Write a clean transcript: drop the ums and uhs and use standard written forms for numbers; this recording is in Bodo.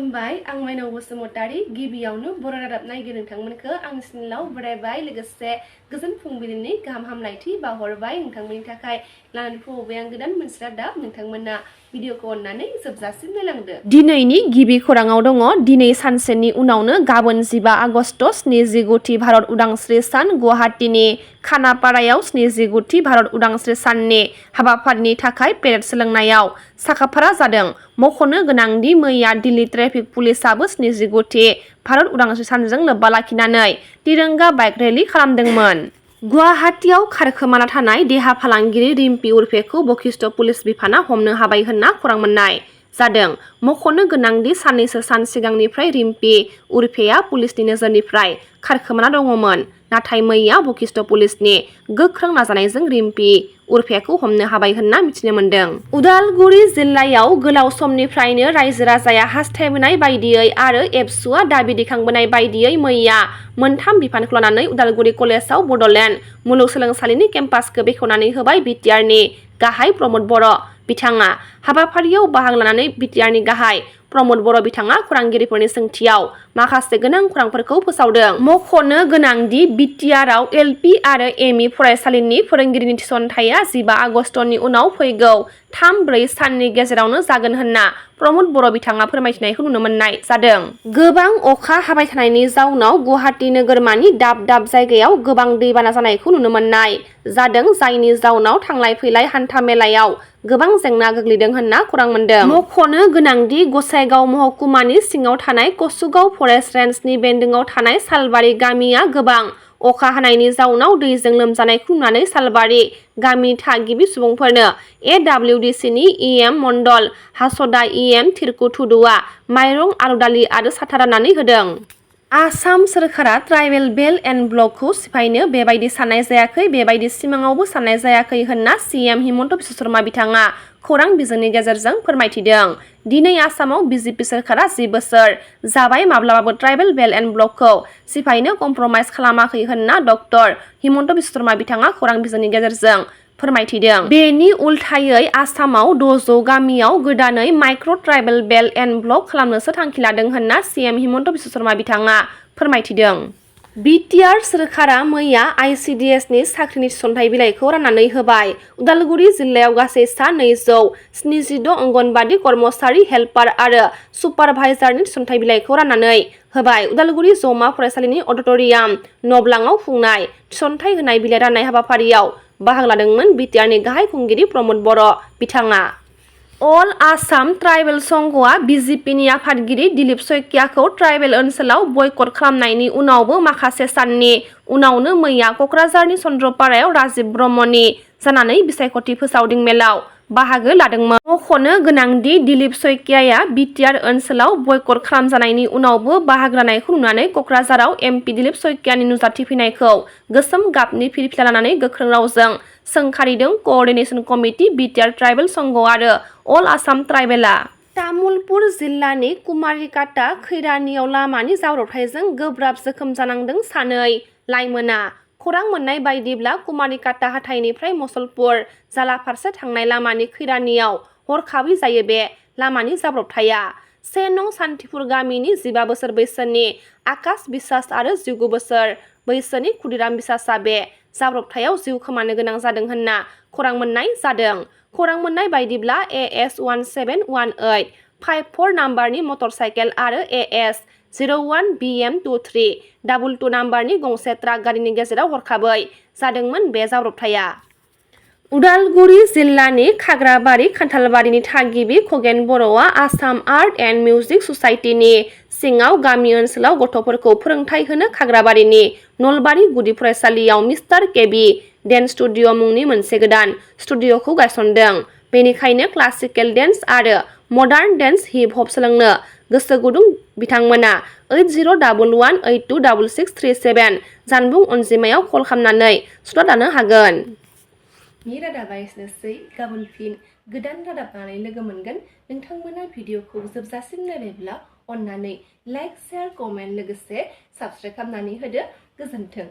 खुलुमबाय आं माइनाव बसुमतारी गिबियावनो बर' रादाब नायगिरि नोंथांमोनखौ आंनि चेनेलाव बरायबाय लोगोसे गोजोन फुंबिलिनि गाहाम हामलायथि बावहरबाय नोंथांमोननि थाखाय लानानै फैबाय आं गोदान मोनसे रादाब नोंथांमोना भिडिअखौ अननानै जोबजासिम नायलांदो। दिनैनि गिबि खौराङाव दङ दिनै सानसेनि उनावनो गाबोन 15 आगस्ट 79थि भारत उदांस्रि सान गुवाहाटीनि खानापारायाव 79थि भारत उदांस्रि साननि हाबाफारिनि थाखाय पेरेड सोलोंनायाव साखाफारा जादों। मख'नो गोनांदि मैया दिल्ली ट्रेफिक पुलिसाबो 79थि भारत उदांस्रि सानजों लोब्बा लाखिनानै तिरंगा बाइक रेलि खालामदोंमोन। गुवाहाटीआव खारखोमाना थानाय देहा फालांगिरि रिम्पी उर्फेखौ बशिष्ठ पुलिस बिफाना हमनो हाबाय होनना खौरां मोननाय जादों। मख'नो गोनांदि साननैसो सान सिगांनिफ्राय रिम्पी उर्फेआ पुलिसनि नोजोरनिफ्राय खारखोमाना दङमोन। नाथाय मैया बशिष्ठ पुलिसनि गोख्रों नाजानायजों रिम्पी उर्फेखौ हमनो हाबाय होनना मिथिनो मोन्दों। उदालगुरि जिल्लायाव गोलाव समनिफ्रायनो रायजो राजाया हास्थायबोनाय बायदियै आरो एबसुआ दाबि दैखांबोनाय बायदियै मैया मोनथाम बिफानखौ लानानै उदालगुरि कलेजाव बड'लेण्ड मुलुगसोलोंसालिनि केम्पासखौ बेखेवनानै होबाय बिटिआरनि गाहाय प्रमद बर' बिथाङा। हाबाफारियाव बाहागो लानानै बिटिआरनि गाहाय प्रमद बर' बिथाङा खौरांगिरिफोरनि सोंथियाव माखासे गोनां खौरांफोरखौ फोसावदों। मख'नो गोनांदि बिटिआरआव एलपि आरो एमइ फरायसालिनि फोरोंगिरिनि थिसनथाइया 15 आगस्टनि उनाव फैगौ 3-4 साननि गेजेरावनो जागोन होनना प्रमद बर' बिथाङा फोरमायथिनायखौ नुनो मोननाय जादों। गोबां अखा हाबाय थानायनि जाउनाव गुवाहाटी नोगोरमानि दाब दाब जायगायाव गोबां दैबाना जानायखौ नुनो मोननाय जादों जायनि जाउनाव थांलाय फैलाय हान्था मेलायाव गोबां जेंना गोग्लैदों होनना खौरां मोन्दों। मख'नो गोनांदि गसाइगाव महकुमानि सिङाव थानाय कसुगाव फरेस्ट रेन्जनि बेन्दोंआव थानाय सालबारि गामिया गोबां अखा हानायनि जाउनाव दैजों लोमजानायखौ नुनानै सालबारि गामिनि थागिबि सुबुंफोरनो एडब्लिउडिसिनि इएम मण्डल हासदा इएम थिरकु थुदुआ माइरं आलु दालि आरो साथा राननानै होदों। आसाम सोरखारा ट्राइबेल बेल्ट एन्ड ब्लकखौ सिफायनो बेबायदि साननाय जायाखै बेबायदि सिमाङावबो साननाय जायाखै होनना सिएम हिमन्त बिश्व शर्मा बिथाङा खौरां बिजोंनि गेजेरजों फोरमायथिदों। दिनै आसामाव बिजेपि सोरखारा 10 बोसोर जाबाय माब्लाबाबो ट्राइबेल बेल्ट एन्ड ब्लकखौ सिफायनो कमप्रमाइज खालामाखै होनना डक्टर हिमन्त बिश्व शर्मा बिथाङा खौरां बिजोंनि गेजेरजों फोरमायथिदों। बेनि उल्थायै आसामाव 600 गामियाव गोदानै micro' tribal belt and block खालामनोसो थांखि लादों होनना सिएम हिमन्त बिश्व शर्मा बिथाङा फोरमायथिदों। बिटिआर सोरखारा मैया आइसिडिएसनि साख्रिनि थिसनथाइ बिलाइखौ राननानै होबाय। उदालगुरि जिल्लायाव गासै सा 276 अंगनबादि कर्मचारी हेल्पार आरो सुपारभाइजारनि थिसनथाइ बिलाइखौ राननानै होबाय। उदालगुरि जौमा फरायसालिनि अडिट'रियाम नब्लाङाव खुंनाय थिसनथाइ होनाय बिलाइ राननाय हाबाफारियाव बाहागो लादोंमोन बिटिआरनि गाहाय खुंगिरि प्रमद बर' बिथाङा। अल आसाम ट्राइबेल संघआ बिजेपिनि आफादगिरि दिलीप शइकियाखौ ट्राइबेल ओनसोलाव बयकट खालामनायनि उनावबो माखासे साननि उनावनो मैया क'क्राझारनि चन्द्रपारायाव राजिब ब्रह्मनि जानानै बिसायख'थि फोसावदिं मेलाव बाहागो लादोंमोन। मख'नो गोनांदि दिलीप शइकियाया बिटिआर ओनसोलाव बयकट खालामजानायनि उनावबो बाहागो लानायखौ नुनानै क'क्राझाराव एमपि दिलीप शइकियानि नुजाथिफैनायखौ गोसोम गाबनि फिरफिला लानानै गोख्रों रावजों सोंखारिदों क'अर्डिनेशन कमिटि बिटिआर ट्राइबेल संघ आरो अल आसाम ट्राइबेलआ। तामुलपुर जिल्लानि कुमारिकाटा खैरानियाव लामानि जाब्रबथायजों गोब्राब जोखोम जानांदों सानै लाइमोना। खौरां मोननाय बायदिब्ला कुमारिकाटा हाथाइनिफ्राय मसलपुर जाला फारसे थांनाय लामानि खैरानियाव हरखाबै जायो बे लामानि जाब्रबथाया। 1 नं सान्थिपुर गामिनि 15 बोसोर बैसोनि आकाश बिसास आरो 19 बोसोर बैसोनि खुदिराम बिसासआ बे जाब्रबथायाव जिउ खोमानो गोनां जादों होनना खौरां मोननाय जादों। खौरां मोननाय बायदिब्ला AS 171854 नाम्बारनि मटर साइकेल आरो AS 01BM2322 नाम्बारनि गंसे ट्राक गारिनि गेजेराव हरखाबै जादोंमोन बे जाब्रबथाया। उदालगुरि जिल्लानि खाग्राबारि खान्थालबारिनि थागिबि खगेन बर'आ आसाम आर्ट एन्ड मिउजिक ससाइटिनि सिङाव गामि ओनसोलाव गथ'फोरखौ फोरोंथाय होनो खाग्राबारिनि नलबारि गुदि फरायसालियाव मिस्टार केबि डेन्स स्टुडिअ मुंनि मोनसे गोदान स्टुडिअखौ गायसनदों। बेनिखायनो क्लासिकेल डेन्स आरो मडार्न डेन्स हिप हप सोलोंनो गोसो गुदुं बिथांमोना 8011826637 जानबुं अनजिमायाव कल खालामनानै सुलाद लानो हागोन। नि रादाबा एसेनोसै गाबोन फिन गोदान रादाब लानानै लोगो मोनगोन। नोंथांमोना भिडिअखौ जोबजासिम नायबायब्ला अननानै लाइक शेयार कमेन्ट लोगोसे साबस्क्राइब खालामनानै होदो। गोजोन्थों।